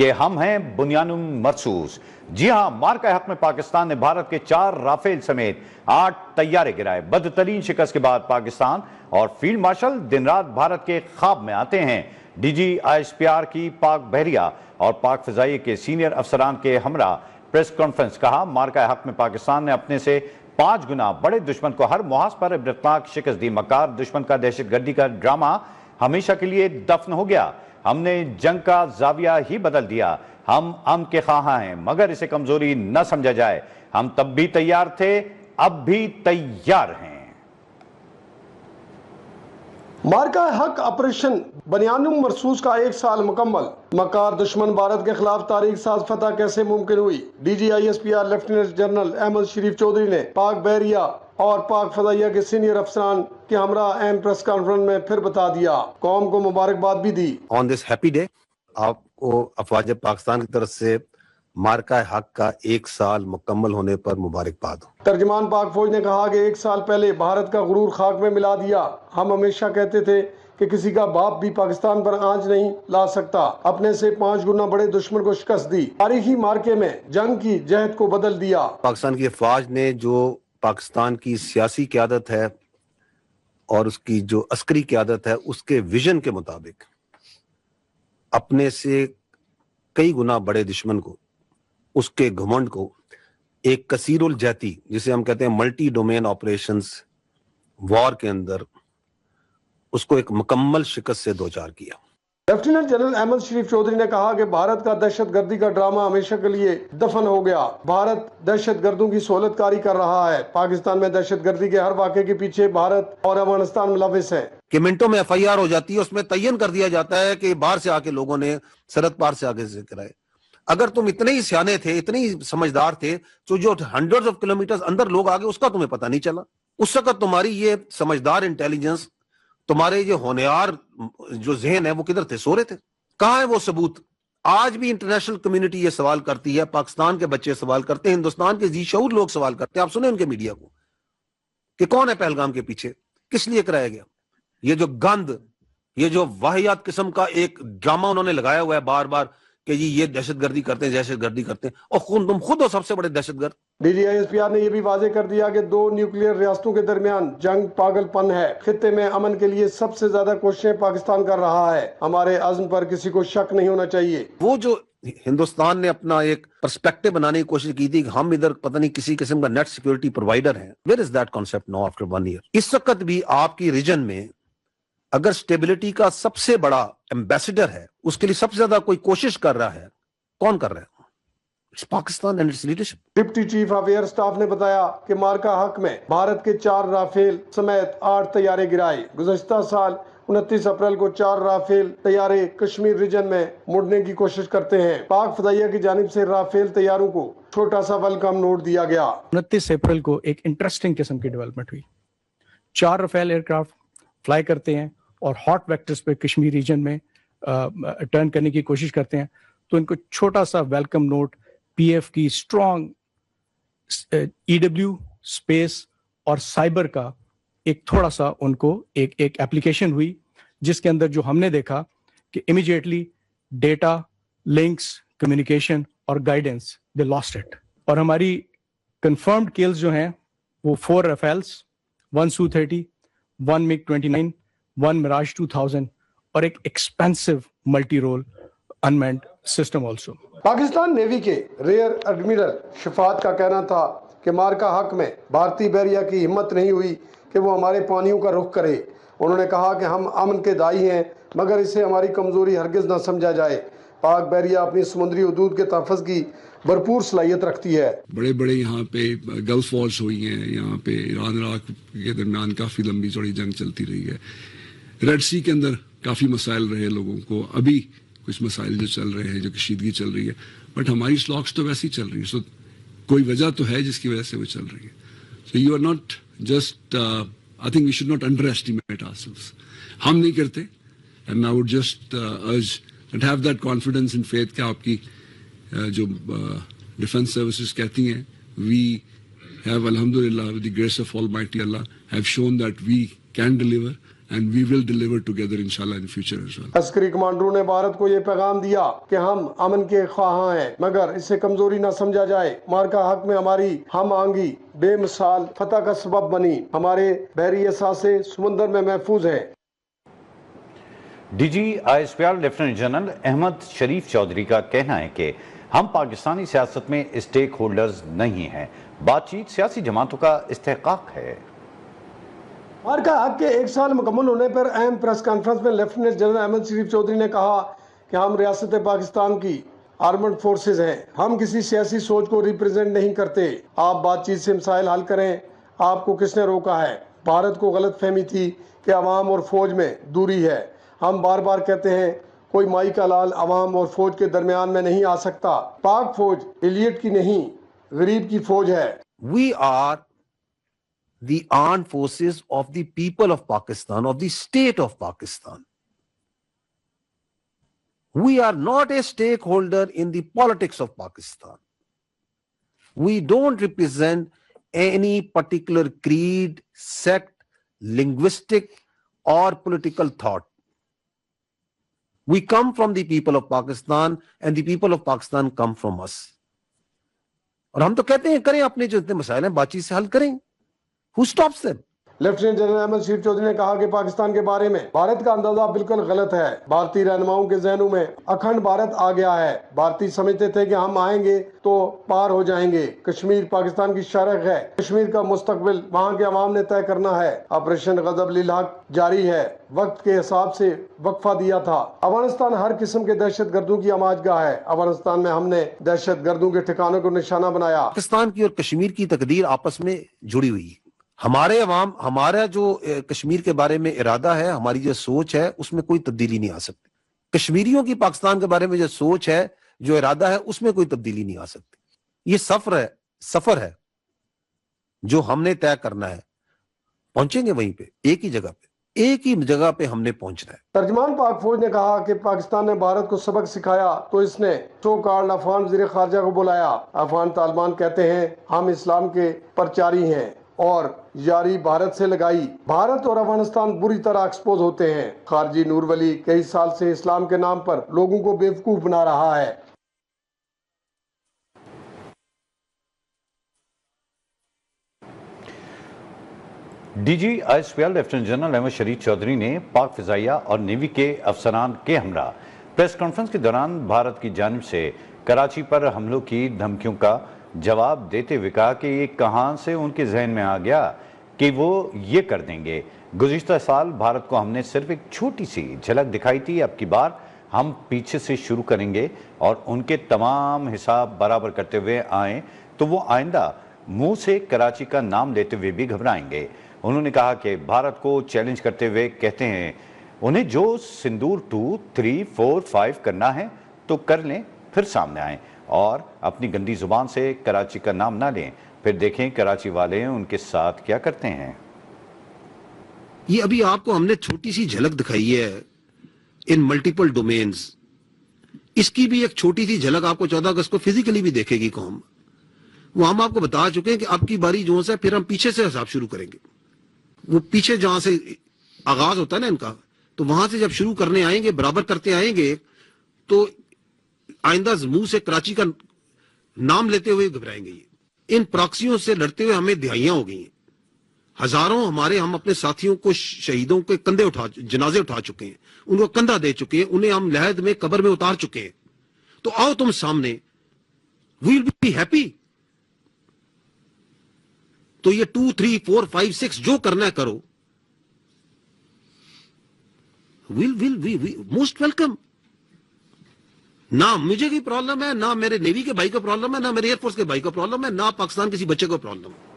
کہ ہم ہیں بنیان مرصوص۔ جی ہاں، مارکہ حق میں پاکستان نے بھارت کے 4 رافیل سمیت 8 طیارے گرائے۔ بدترین شکست کے بعد پاکستان اور فیلڈ مارشل دن رات بھارت کے خواب میں آتے ہیں۔ ڈی جی ISPR کی پاک بحریہ اور پاک فضائیہ کے سینئر افسران کے ہمراہ پریس کانفرنس۔ کہا، مارکہ حق میں پاکستان نے اپنے سے 5 گنا بڑے دشمن کو ہر محاذ پر عبرتناک شکست دی۔ مکار دشمن کا دہشت گردی کا ڈرامہ ہمیشہ کے لیے دفن ہو گیا۔ ہم نے جنگ کا زاویہ ہی بدل دیا۔ ہم امن کے خواہاں ہیں، مگر اسے کمزوری نہ سمجھا جائے۔ ہم تب بھی تیار تھے، اب بھی تیار ہیں۔ مارکہ حق آپریشن بنیان مرصوص کا 1 سال مکمل۔ مکار دشمن بھارت کے خلاف تاریخ ساز فتح کیسے ممکن ہوئی؟ D G ISPR lieutenant general Ahmed Sharif Chaudhry نے پاک بحریہ اور پاک فضائیہ کے سینئر افسران کے ہمراہ اہم پریس کانفرنس میں پھر بتا دیا، قوم کو مبارکباد بھی دی۔ آن دس ہیپی ڈے آپ کو افواج پاکستان کی طرف سے مارکہ حق کا 1 سال مکمل ہونے پر مبارکباد ہو۔ ترجمان پاک فوج نے کہا کہ 1 سال پہلے بھارت کا غرور خاک میں ملا دیا۔ ہم ہمیشہ کہتے تھے کہ کسی کا باپ بھی پاکستان پر آنچ نہیں لا سکتا۔ اپنے سے 5 گنا بڑے دشمن کو شکست دی۔ تاریخی مارکے میں جنگ کی جہد کو بدل دیا۔ پاکستان کی افواج نے جو پاکستان کی سیاسی قیادت ہے اور اس کی جو عسکری قیادت ہے، اس کے ویژن کے مطابق اپنے سے کئی گنا بڑے دشمن کو، اس کے گھمنڈ کو، ایک کثیر الجہتی جسے ہم کہتے ہیں ملٹی ڈومین آپریشنز وار کے اندر، اس کو ایک مکمل شکست سے دوچار کیا۔ لیفٹیننٹ جنرل احمد شریف چودھری نے کہا کہ بھارت کا دہشت گردی کا ڈرامہ ہمیشہ کے لیے دفن ہو گیا۔ بھارت دہشت گردوں کی سہولت کاری کر رہا ہے۔ پاکستان میں دہشت گردی کے ہر واقعے کے پیچھے بھارت اور افغانستان ملوث ہے۔ کہ منٹوں میں FIR ہو جاتی ہے، اس میں تعین کر دیا جاتا ہے کہ باہر سے آ کے لوگوں نے سرحد پار سے آگے سے کرائے۔ اگر تم اتنے ہی سیانے تھے، اتنے ہی سمجھدار تھے، تو جو ہنڈریڈز آف کلومیٹرز اندر لوگ آگے، اس کا تمہیں پتہ نہیں چلا۔ اس وقت تمہاری یہ سمجھدار انٹیلیجنس، تمہارے یہ ہونہار جو ذہن ہے، وہ کدھر تھے؟ سو رہے تھے۔ کہاں ہے وہ ثبوت؟ آج بھی انٹرنیشنل کمیونٹی یہ سوال کرتی ہے، پاکستان کے بچے سوال کرتے ہیں، ہندوستان کے ذی شعور لوگ سوال کرتے ہیں۔ آپ سنیں ان کے میڈیا کو کہ کون ہے پہلگام کے پیچھے، کس لیے کرایا گیا؟ یہ جو گند، یہ جو واہیات قسم کا ایک ڈرامہ انہوں نے لگایا ہوا ہے بار بار کہ جی یہ دہشت گردی کرتے ہیں، دہشت گردی کرتے ہیں، اور تم خود ہو سب سے بڑے دہشت گرد۔ ڈی جی ISPR نے یہ بھی واضح کر دیا کہ 2 نیوکلیئر ریاستوں کے درمیان جنگ پاگل پن ہے۔ خطے میں امن کے لیے سب سے زیادہ کوششیں پاکستان کر رہا ہے۔ ہمارے عزم پر کسی کو شک نہیں ہونا چاہیے۔ وہ جو ہندوستان نے اپنا ایک پرسپیکٹو بنانے کی کوشش کی تھی کہ ہم ادھر پتہ نہیں کسی قسم کا نیٹ سیکورٹی پرووائڈر ہیں، where is that concept now after 1 year? اس وقت بھی آپ کی ریجن میں اگر سٹیبلٹی کا سب سے بڑا ایمبیسڈر ہے، اس کے لیے سب سے زیادہ کوئی کوشش کر رہا ہے، کون کر رہا ہے؟ It's Pakistan and its leadership. Deputy chief of air staff نے بتایا کہ مارکہ حق میں بھارت کے 4 رافیل سمیت 8 طیارے گرائے۔ گزشتہ سال 29 اپریل کو 4 رافیل طیارے کشمیر ریجن میں مڑنے کی کوشش کرتے ہیں۔ پاک فضائیہ کی جانب سے رافیل طیاروں کو چھوٹا سا ویلکم نوٹ دیا گیا۔ 29 اپریل کو ایک انٹرسٹنگ قسم کی ڈیولپمنٹ ہوئی۔ 4 رافیل ایئر کرافٹ فلائی کرتے ہیں اور ہاٹ ویکٹرز پہ کشمیر ریجن میں ٹرن کرنے کی کوشش کرتے ہیں، تو ان کو چھوٹا سا ویلکم نوٹ PF کی اسٹرانگ EW اسپیس اور سائبر کا ایک تھوڑا سا ان کو ایک ایپلیکیشن ہوئی، جس کے اندر جو ہم نے دیکھا کہ امیجیٹلی ڈیٹا، لنکس، کمیونیکیشن اور گائیڈنس دے لاسٹ اٹ۔ اور ہماری کنفرمڈ کلز جو ہیں وہ 4 رافیلس، 1 Su-30، 1 MiG-29، 1 Mirage 2000 اور ایک expensive multi role unmanned system also. Pakistan navy کے ریئر ایڈمرل شفاعت کا کہنا تھا کہ مارکہ حق میں بھارتی بحریہ کی ہمت نہیں ہوئی کہ وہ ہمارے پانیوں کا رخ کرے۔ انہوں نے کہا کہ ہم امن کے دائی ہیں، مگر اسے ہماری کمزوری ہرگز نہ سمجھا جائے۔ پاک بحریہ اپنی سمندری حدود کے تحفظ کی بھرپور صلاحیت رکھتی ہے۔ بڑے بڑے یہاں پہ گلف وارز ہوئی ہیں، یہاں پہ ایران عراق کے درمیان کافی لمبی چوڑی جنگ چلتی رہی ہے۔ ریڈ سی کے اندر کافی مسائل رہے لوگوں کو، ابھی کچھ مسائل جو چل رہے ہیں، جو کشیدگی چل رہی ہے، بٹ ہماری سلاکس تو ویسی چل رہی ہے۔ سو کوئی وجہ تو ہے جس کی وجہ سے وہ چل رہی ہے۔ So you are not just I think we should not underestimate ourselves. ہم نہیں کرتے، and I would just urge that have that confidence in faith کہ آپ کی جو ڈیفنس سروسز کہتی ہیں، وی ہیو الحمد للہ with the grace of almighty Allah have shown that we can deliver and we will deliver together inshallah in future as well. عسکری کمانڈروں نے بھارت کو یہ پیغام دیا کہ ہم امن کے خواہاں ہیں مگر اسے کمزوری نہ سمجھا جائے. مارکا حق میں ہماری ہم آہنگی بے مثال فتح کا سبب بنی. ہمارے بحری اثاثے سمندر میں محفوظ ہیں. D G I S P R lieutenant general Ahmed Sharif Chaudhry کا کہنا ہے کہ ہم پاکستانی سیاست میں اسٹیک ہولڈرز نہیں ہیں. بات چیت سیاسی جماعتوں کا استحقاق ہے. مارکا حق کے 1 سال مکمل ہونے پر اہم پریس کانفرنس میں لیفٹیننٹ جنرل احمد شریف چودھری نے کہا کہ ہم ریاست پاکستان کی آرمڈ فورسز ہیں. ہم کسی سیاسی سوچ کو ریپرزینٹ نہیں کرتے. آپ بات چیت سے مسائل حل کریں. آپ کو کس نے روکا ہے؟ بھارت کو غلط فہمی تھی کہ عوام اور فوج میں دوری ہے. ہم بار بار کہتے ہیں کوئی مائی کا لال عوام اور فوج کے درمیان میں نہیں آ سکتا. پاک فوج ایلیٹ کی نہیں غریب کی فوج ہے. We are the armed forces of the people of Pakistan, of the state of Pakistan. We are not a stakeholder in the politics of Pakistan. We don't represent any particular creed, sect, linguistic or political thought. We come from the people of Pakistan and the people of Pakistan come from us. اور ہم تو کہتے ہیں کریں اپنے جو اتنے مسائل ہیں بات چیت سے حل کریں. Who stops them? Lieutenant general Ahmed Sharif Chaudhry نے کہا کہ پاکستان کے بارے میں بھارت کا اندازہ بالکل غلط ہے. بھارتی رہنماؤں کے ذہنوں میں اکھنڈ بھارت آ گیا ہے. بھارتی سمجھتے تھے کہ ہم آئیں گے تو پار ہو جائیں گے. کشمیر پاکستان کی شرح ہے. کشمیر کا مستقبل وہاں کے عوام نے طے کرنا ہے. آپریشن غضب للحق جاری ہے. وقت کے حساب سے وقفہ دیا تھا. افغانستان ہر قسم کے دہشت گردوں کی آماج گاہ ہے. افغانستان میں ہم نے دہشت گردوں کے ٹھکانوں کو نشانہ بنایا. پاکستان کی اور کشمیر کی تقدیر آپس میں جڑی ہوئی ہے. ہمارے عوام ہمارا جو کشمیر کے بارے میں ارادہ ہے ہماری جو سوچ ہے اس میں کوئی تبدیلی نہیں آ سکتی. کشمیریوں کی پاکستان کے بارے میں جو سوچ ہے جو ارادہ ہے اس میں کوئی تبدیلی نہیں آ سکتی. یہ سفر ہے جو ہم نے طے کرنا ہے. پہنچیں گے وہیں پہ ایک ہی جگہ پہ ہم نے پہنچنا ہے. ترجمان پاک فوج نے کہا کہ پاکستان نے بھارت کو سبق سکھایا تو اس نے سو کارڈ افغان وزیر خارجہ کو بلایا. افغان طالبان کہتے ہیں ہم اسلام کے پرچاری ہیں اور یاری بھارت سے لگائی. بھارت اور افغانستان بری طرح ایکسپوز ہوتے ہیں. خارجی نور ولی کئی سال سے اسلام کے نام پر لوگوں کو بیوقوف بنا رہا ہے. D G I S P R lieutenant general Ahmed Sharif Chaudhry نے پاک فضائیہ اور نیوی کے افسران کے ہمراہ پریس کانفرنس کے دوران بھارت کی جانب سے کراچی پر حملوں کی دھمکیوں کا جواب دیتے ہوئے کہا کہ یہ کہاں سے ان کے ذہن میں آ گیا کہ وہ یہ کر دیں گے. گزشتہ سال بھارت کو ہم نے صرف ایک چھوٹی سی جھلک دکھائی تھی. اب کی بار ہم پیچھے سے شروع کریں گے اور ان کے تمام حساب برابر کرتے ہوئے آئیں تو وہ آئندہ منہ سے کراچی کا نام لیتے ہوئے بھی گھبرائیں گے. انہوں نے کہا کہ بھارت کو چیلنج کرتے ہوئے کہتے ہیں انہیں جو سندور 2, 3, 4, 5 کرنا ہے تو کر لیں, پھر سامنے آئیں اور اپنی گندی زبان سے کراچی کا نام نہ لیں. پھر دیکھیں کراچی والے ان کے ساتھ کیا کرتے ہیں. یہ ابھی آپ کو ہم نے چھوٹی سی جھلک دکھائی ہے ان ملٹیپل ڈومینز. اس کی بھی ایک چھوٹی سی جھلک آپ کو 14 اگست کو فزیکلی بھی دیکھے گی قوم. وہ ہم آپ کو بتا چکے ہیں کہ اب کی باری جو ہے پھر ہم پیچھے سے حساب شروع کریں گے. وہ پیچھے جہاں سے آغاز ہوتا ہے نا ان کا, تو وہاں سے جب شروع کرنے آئیں گے, برابر کرتے آئیں گے, تو آئندہ منہ سے کراچی کا نام لیتے ہوئے گھبرائیں گے. ان پراکسیوں سے لڑتے ہوئے ہمیں دہائیاں ہو گئی ہیں. ہزاروں ہم اپنے ساتھیوں کو شہیدوں کے جنازے اٹھا چکے ہیں, ان کو کندھا دے چکے ہیں, انہیں ہم لحد میں قبر میں اتار چکے ہیں. تو آؤ تم سامنے, وی ول بی ہیپی. تو یہ 2, 3, 4, 5, 6 جو کرنا ہے کرو. Most welcome. نہ مجھے کوئی پرابلم ہے, نہ میرے نیوی کے بھائی کا پرابلم ہے, نہ میرے ایئر فورس کے بھائی کا پرابلم ہے, نہ پاکستان کسی بچے کو پرابلم ہے.